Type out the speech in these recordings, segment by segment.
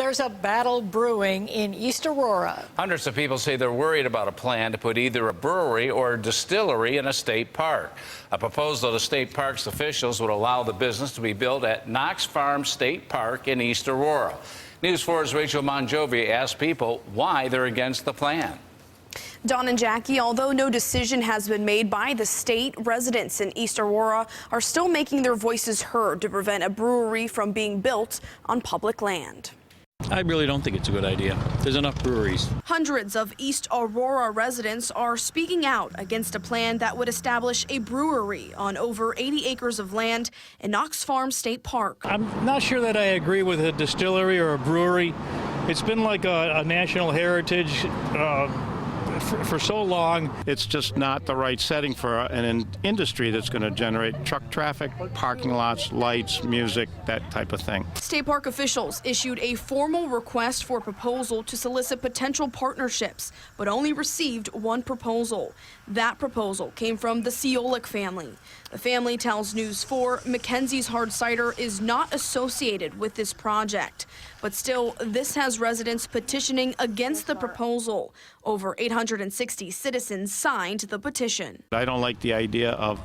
there's a battle brewing in East Aurora. Hundreds of people say they're worried about a plan to put either a brewery or a distillery in a state park. A proposal to state parks officials would allow the business to be built at Knox Farm State Park in East Aurora. News 4's Rachel Monjovi asked people why they're against the plan. Don and Jackie, although no decision has been made by the state, residents in East Aurora are still making their voices heard to prevent a brewery from being built on public land. I really don't think it's a good idea. There's enough breweries. Hundreds of East Aurora residents are speaking out against a plan that would establish a brewery on over 80 acres of land in Knox Farm State Park. I'm not sure that I agree with a distillery or a brewery. It's been like a national heritage for so long. It's just not the right setting for an industry that's going to generate truck traffic, parking lots, lights, music, that type of thing. State park officials issued a formal request for proposal to solicit potential partnerships, but only received one proposal. That proposal came from the Ciolik family. The family tells News 4 Mackenzie's Hard Cider is not associated with this project. But still, this has residents petitioning against the proposal. Over 860 citizens signed the petition. I don't like the idea of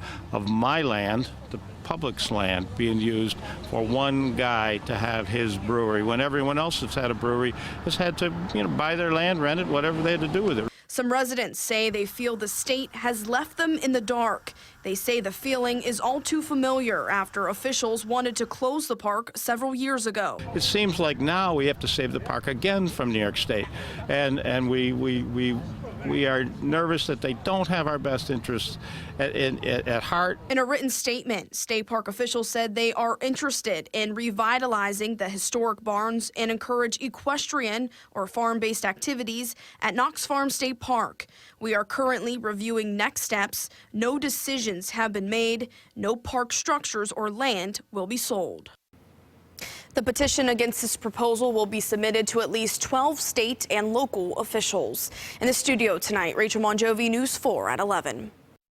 my land, the public's land, being used for one guy to have his brewery when everyone else that's had a brewery has had to, buy their land, rent it, whatever they had to do with it. Some residents say they feel the state has left them in the dark. They say the feeling is all too familiar after officials wanted to close the park several years ago. It seems like now we have to save the park again from New York State, and we are nervous that they don't have our best interests at heart. In a written statement, state park officials said they are interested in revitalizing the historic barns and encourage equestrian or farm-based activities at Knox Farm State Park. We are currently reviewing next steps. No decisions have been made. No park structures or land will be sold. The petition against this proposal will be submitted to at least 12 state and local officials. In the studio tonight, Rachel Monjovi, News 4 at 11.